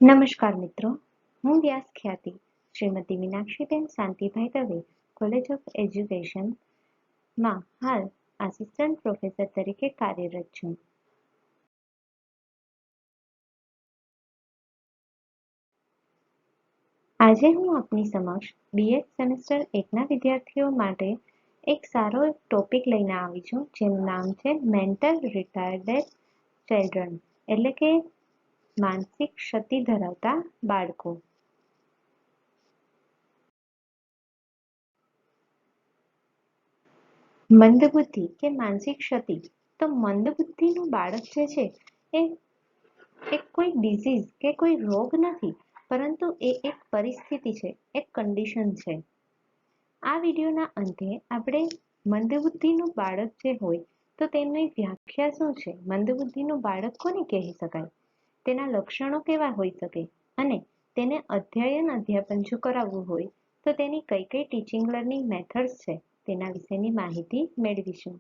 નમસ્કાર મિત્રો, હું વ્યાસ ખ્યાતિ શ્રીમતી મીનાક્ષીબેન શાંતિભાઈ દવે કોલેજ ઓફ એજ્યુકેશનમાં હાલ આસિસ્ટન્ટ પ્રોફેસર તરીકે કાર્યરત છું. આજે હું આપની સમક્ષ બીએડ સેમેસ્ટર 1ના વિદ્યાર્થીઓ માટે એક સારો ટોપિક લઈને આવી છું, જેનું નામ છે મેન્ટલ રિટાર્ડેડ ચિલ્ડ્રન, એટલે કે માનસિક ક્ષતિ ધરાવતા બાળકો. મંદબુદ્ધિ કે માનસિક ક્ષતિ. તો મંદબુદ્ધિનું બાળક જે છે એ એક કોઈ ડિઝીઝ કે કોઈ રોગ નથી, પરંતુ એ એક પરિસ્થિતિ છે, એક કન્ડિશન છે. આ વિડીયોના અંતે આપણે મંદબુદ્ધિનું બાળક જે હોય તો તેની વ્યાખ્યા શું છે, મંદબુદ્ધિનું બાળક કોને કહી શકાય, તેના લક્ષણો કેવા હોઈ શકે અને તેને અધ્યાપન જો કરાવવું હોય તો તેની કઈ કઈ ટીચિંગ લર્નિંગ મેથડ્સ છે તેના વિશેની માહિતી મેળવીશું.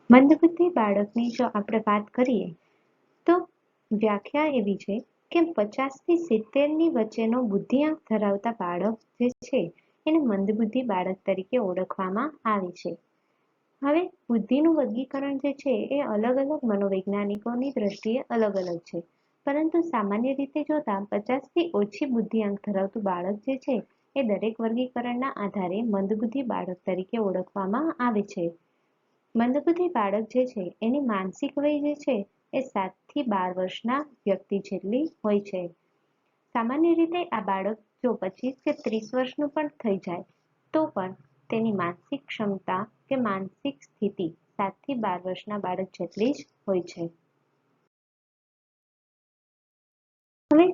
મંદબુદ્ધિ બાળકની જો આપણે વાત કરીએ તો વ્યાખ્યા એવી છે કે 50 થી 70ની વચ્ચેનો બુદ્ધિઆંક ધરાવતા બાળક જે છે એને મંદબુદ્ધિ બાળક તરીકે ઓળખવામાં આવે છે. હવે બુદ્ધિનું વર્ગીકરણ જે છે એ અલગ અલગ મનોવૈજ્ઞાનિકોની દ્રષ્ટિએ અલગ અલગ છે, પરંતુ સામાન્ય રીતે જોતા 50 થી ઓછી બુદ્ધિઆંક ધરાવતું બાળક જે છે એ દરેક વર્ગીકરણના આધારે મંદબુદ્ધિ બાળક તરીકે ઓળખવામાં આવે છે. મંદબુદ્ધિ બાળક જે છે એની માનસિક વય જે છે એ 7 થી 12 વર્ષના વ્યક્તિ જેટલી હોય છે. સામાન્ય રીતે આ બાળક જો 25 કે 30 વર્ષનું પણ થઈ જાય તો પણ તેની માનસિક ક્ષમતા કે માનસિક સ્થિતિ 7 થી 12 વર્ષના બાળક જેટલી જ હોય છે. હવે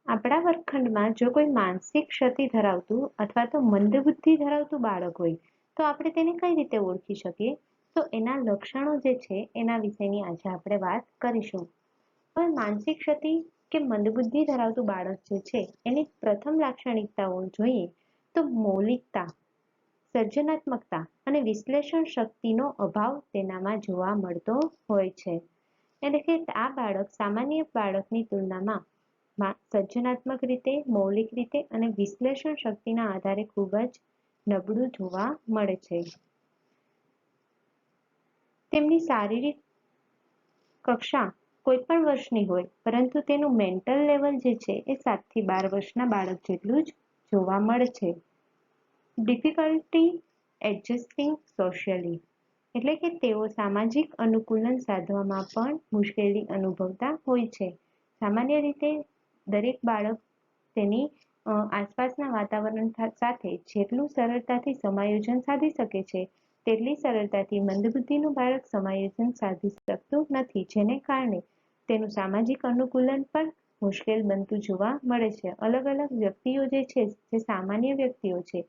આપણા વર્ગખંડમાં જો કોઈ માનસિક ક્ષતિ ધરાવતું અથવા તો મંદબુદ્ધિ ધરાવતું બાળક હોય તો આપણે તેને કઈ રીતે ઓળખી શકીએ, તો એના લક્ષણો જે છે એના વિશેની આજે આપણે વાત કરીશું. હવે માનસિક ક્ષતિ કે મંદબુદ્ધિ ધરાવતું બાળક જે છે એની પ્રથમ લાક્ષણિકતાઓ જોઈએ તો મૌલિકતા, સર્જનાત્મકતા અને વિશ્લેષણ શક્તિનો અભાવ તેનામાં જોવા મળતો હોય છે. એટલે કે આ બાળક સામાન્ય બાળકની તુલનામાં સર્જનાત્મક રીતે, મૌલિક રીતે અને વિશ્લેષણ શક્તિના આધારે ખૂબ જ નબળું જોવા મળે છે. તેમની શારીરિક કક્ષા કોઈ પણ વર્ષની હોય, પરંતુ તેનું મેન્ટલ લેવલ જે છે એ 7 થી 12 વર્ષના બાળક જેટલું જ જોવા મળે છે. ડિફિકલ્ટી એડજસ્ટિંગ સોશિયલી, એટલે કે તેઓ સામાજિક અનુકૂલન સાધવામાં પણ મુશ્કેલી અનુભવતા હોય છે. સામાન્ય રીતે દરેક બાળક તેની આસપાસના વાતાવરણ સાથે જેટલું સરળતાથી સમાયોજન સાધી શકે છે તેટલી સરળતાથી મંદબુદ્ધિનું બાળક સમાયોજન સાધી શકતું નથી, જેને કારણે તેનું સામાજિક અનુકૂલન પણ મુશ્કેલ બનતું જોવા મળે છે. અલગ અલગ વ્યક્તિઓ જે છે, જે સામાન્ય વ્યક્તિઓ છે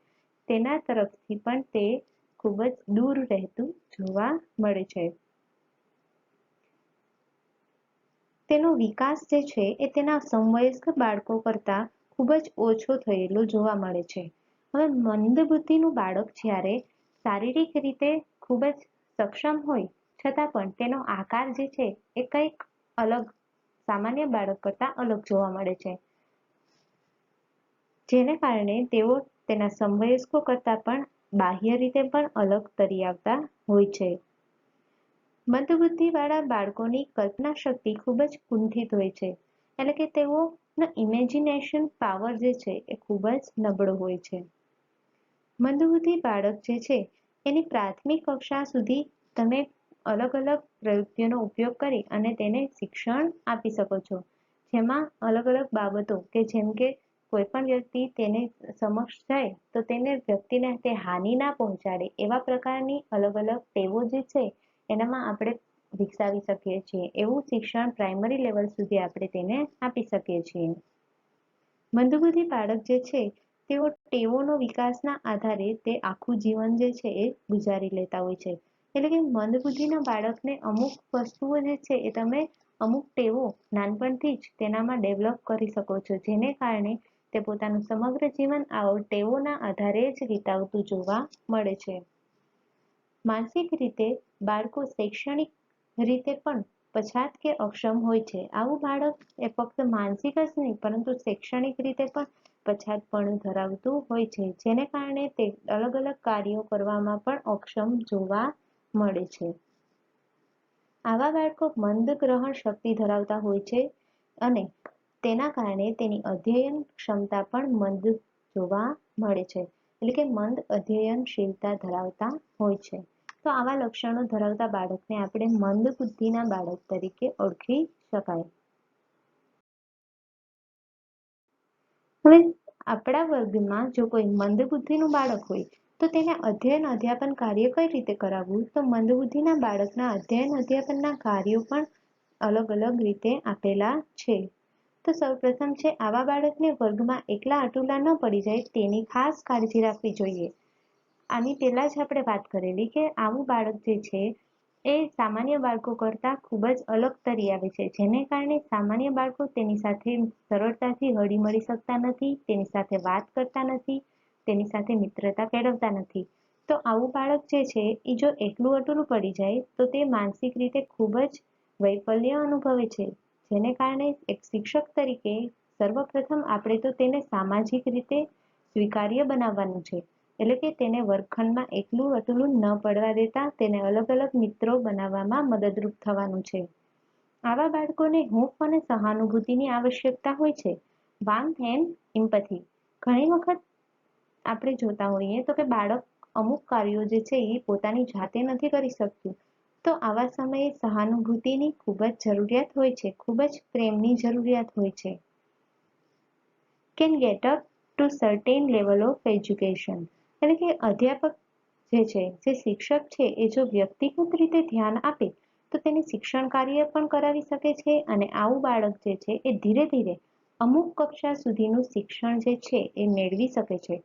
તેના તરફથી પણ તે ખૂબ જ દૂર રહેતું જોવા મળે છે. તેનો વિકાસ જે છે એ તેના સમવયસ્ક બાળકો કરતાં ખૂબ જ ઓછો થયેલો જોવા મળે છે. હવે મંદબુદ્ધિનું બાળક જ્યારે શારીરિક રીતે ખૂબ જ સક્ષમ હોય છતાં પણ તેનો આકાર જે છે એ કંઈક અલગ, સામાન્ય બાળક કરતાં અલગ જોવા મળે છે, જેને કારણે તેઓ તેના સમવયસ્કો કરતાં પણ બાહ્ય રીતે પણ અલગ તરી આવતા હોય છે. મંદબુદ્ધિવાળા બાળકોની કલ્પના શક્તિ ખૂબ જ કુંઠિત હોય છે, એટલે કે તેઓનો ઇમેજિનેશન પાવર જે છે એ ખૂબ જ નબળો હોય છે. મંદબુદ્ધિ બાળક જે છે એની પ્રાથમિક કક્ષા સુધી તમે અલગ અલગ પ્રવૃત્તિઓનો ઉપયોગ કરી અને તેને શિક્ષણ આપી શકો છો, જેમાં અલગ અલગ બાબતો કે જેમ કે કોઈ પણ વ્યક્તિ તેને સમક્ષ જાય તો તેને વ્યક્તિને તે હાનિ ના પહોંચાડે એવા પ્રકારની અલગ અલગ ટેવો જે છે એનામાં આપણે વિકસાવી શકીએ છીએ. એવું શિક્ષણ પ્રાઇમરી લેવલ સુધી આપણે તેને આપી શકીએ છીએ. મંદબુદ્ધિ બાળક જે છે તેઓ ટેવોનો વિકાસના આધારે તે આખું જીવન જે છે એ ગુજારી લેતા હોય છે. એટલે કે મંદબુદ્ધિના બાળકને અમુક વસ્તુઓ જે છે એ તમે અમુક ટેવો નાનપણથી જ તેનામાં ડેવલપ કરી શકો છો, જેને કારણે તે પોતાનું સમગ્ર જીવન આ ટેવોના આધારે જ વિતાવતું જોવા મળે છે. માનસિક રીતે બાળકો શૈક્ષણિક રીતે પણ પછાત કે અક્ષમ હોય છે. આવું બાળક એ ફક્ત માનસિક જ નહીં પરંતુ શૈક્ષણિક રીતે પણ પછાતપણું ધરાવતું હોય છે, જેને કારણે તે અલગ અલગ કાર્યો કરવામાં પણ અક્ષમ જોવા મળે છે. આવા બાળકો મંદ ગ્રહણ શક્તિ ધરાવતા હોય છે અને તેના કારણે તેની અધ્યયન ક્ષમતા પણ મંદ જોવા મળે છે, એટલે કે મંદ અધ્યયનશીલતા ધરાવતા હોય છે. તો આવા લક્ષણો ધરાવતા બાળકને આપણે મંદ બુદ્ધિના બાળક તરીકે ઓળખી શકાય. હવે આપણા વર્ગમાં જો કોઈ મંદ બુદ્ધિનું બાળક હોય તો તેને અધ્યયન અધ્યાપન કાર્ય કઈ રીતે કરાવવું? તો મંદ બુદ્ધિના બાળકના અધ્યયન અધ્યાપનના કાર્યો પણ અલગ અલગ રીતે આપેલા છે. તો સૌપ્રથમ છે આવા બાળકને વર્ગમાં એકલા અટુલા ન પડી જાય તેની ખાસ કાળજી રાખવી જોઈએ. આની પહેલા જ આપણે વાત કરેલી કે આવું બાળક જે છે એ સામાન્ય બાળકો કરતાં ખૂબ જ અલગ તરી આવે છે, જેને કારણે સામાન્ય બાળકો તેની સાથે સરળતાથી હળી મળી શકતા નથી, તેની સાથે વાત કરતા નથી, તેની સાથે મિત્રતા કેળવતા નથી. તો આવું બાળક જે છે એ જો એકલું અટુલું પડી જાય તો તે માનસિક રીતે ખૂબ જ વૈફલ્ય અનુભવે છે, જેને કારણે એક શિક્ષક તરીકે સર્વપ્રથમ આપણે તો તેને સામાજિક રીતે સ્વીકાર્ય બનાવવાનું છે, એટલે કે તેને વર્ગખંડમાં એકલું અટલું ન પડવા દેતા તેને અલગ અલગ મિત્રો બનાવવામાં મદદરૂપ થવાનું છે. આવા બાળકોને હૂંફ અને સહાનુભૂતિની આવશ્યકતા હોય છે. વાર્મથ એન્ડ એમ્પથી. ઘણી વખત આપણે જોતા હોઈએ તો કે બાળક અમુક કાર્યો જે છે એ પોતાની જાતે નથી કરી શકતું, તો આવા સમયે સહાનુભૂતિની ખૂબ જ જરૂરિયાત હોય છે, ખૂબ જ પ્રેમની જરૂરિયાત હોય છે. Can get up to certain level of education, એટલે કે અધ્યાપક જે છે, જે શિક્ષક છે એ જો વ્યક્તિગત રીતે ધ્યાન આપે તો તેને શિક્ષણ કાર્ય પણ કરાવી શકે છે અને આવું બાળક જે છે એ ધીરે ધીરે અમુક કક્ષા સુધીનું શિક્ષણ જે છે એ મેળવી શકે છે.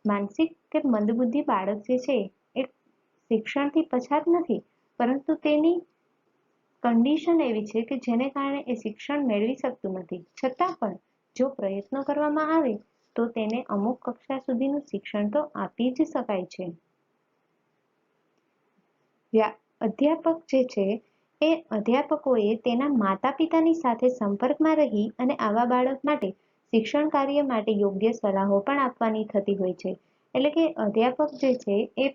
માનસિક કે મંદબુદ્ધિ બાળક જે છે એ શિક્ષણથી પછાત નથી, પરંતુ તેની કન્ડિશન એવી છે કે જેને કારણે એ શિક્ષણ મેળવી શકતું નથી. છતાં પણ જો પ્રયત્નો કરવામાં આવે તો તેને અમુક કક્ષા સુધીનું શિક્ષણ તો આપી જ શકાય છે. અધ્યાપક જે છે એ અધ્યાપકોએ તેના માતા પિતાની સાથે સંપર્કમાં રહી અને આવા બાળક માટે શિક્ષણ કાર્ય માટે યોગ્ય સલાહો પણ આપવાની થતી હોય છે. એટલે કે અધ્યાપક જે છે એ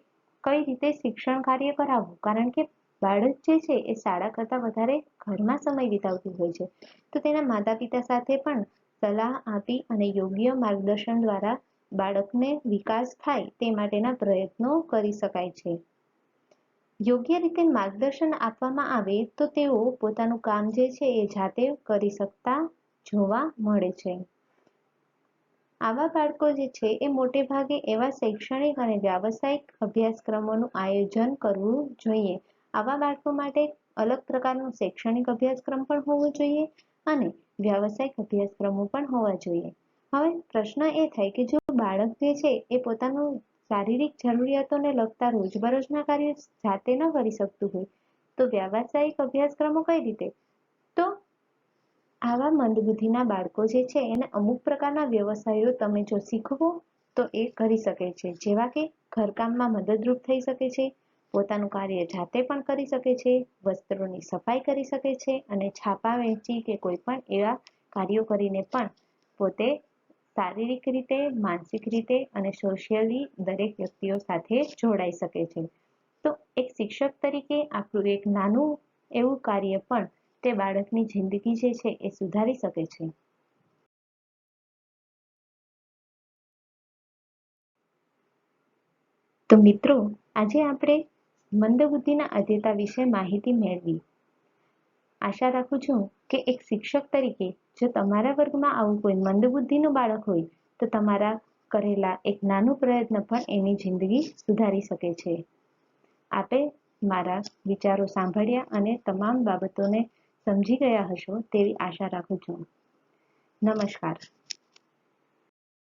કઈ રીતે શિક્ષણ કાર્ય કરાવવું, કારણ કે બાળક જે છે એ શાળા કરતાં વધારે ઘરમાં સમય વિતાવતું હોય છે, તો તેના માતા પિતા સાથે પણ સલાહ આપી અને યોગ્ય માર્ગદર્શન દ્વારા બાળકને વિકાસ થાય તે માટેના પ્રયત્નો કરી શકાય છે. યોગ્ય રીતે માર્ગદર્શન આપવામાં આવે તો તેઓ પોતાનું કામ જે છે એ જાતે કરી શકતા જોવા મળે છે. આવા બાળકો જે છે એ મોટે ભાગે એવા શૈક્ષણિક અને વ્યાવસાયિક અભ્યાસક્રમોનું આયોજન કરવું જોઈએ. આવા બાળકો માટે અલગ પ્રકારનો શૈક્ષણિક અભ્યાસક્રમ પણ હોવો જોઈએ અને વ્યાવસાયિક અભ્યાસક્રમો પણ હોવા જોઈએ. હવે પ્રશ્ન એ થાય કે જો બાળક જે છે એ પોતાનું શારીરિક જરૂરિયાતોને લગતા રોજબરોજના કાર્યો જાતે ન કરી શકતું હોય તો વ્યાવસાયિક અભ્યાસક્રમો કઈ રીતે? તો આવા મંદબુદ્ધિના બાળકો જે છે એને અમુક પ્રકારના વ્યવસાયો તમે જો શીખવો તો એ કરી શકે છે, જેવા કે ઘરકામમાં મદદરૂપ થઈ શકે છે, પોતાનું કાર્ય જાતે પણ કરી શકે છે, વસ્ત્રોની સફાઈ કરી શકે છે અને છાપા વેચી કે કોઈ પણ એવા કાર્યો કરીને પણ પોતે શારીરિક રીતે, માનસિક રીતે અને સોશિયલી દરેક વ્યક્તિઓ સાથે જોડાઈ શકે છે. તો એક શિક્ષક તરીકે આપણું એક નાનું એવું કાર્ય પણ તે બાળકની જિંદગી જે છે એ સુધારી શકે છે. તો મિત્રો, આજે આપણે મંદબુદ્ધિના અધ્યતા વિશે માહિતી મેળવી. આશા રાખું છું કે એક શિક્ષક તરીકે જો તમારા વર્ગમાં આવું કોઈ મંદબુદ્ધિનું બાળક હોય તો તમારા કરેલા એક નાનું પ્રયત્ન પણ એની જિંદગી સુધારી શકે છે. આપે મારા વિચારો સાંભળ્યા અને તમામ બાબતોને સમજી ગયા હશો તેવી આશા રાખું છું. નમસ્કાર.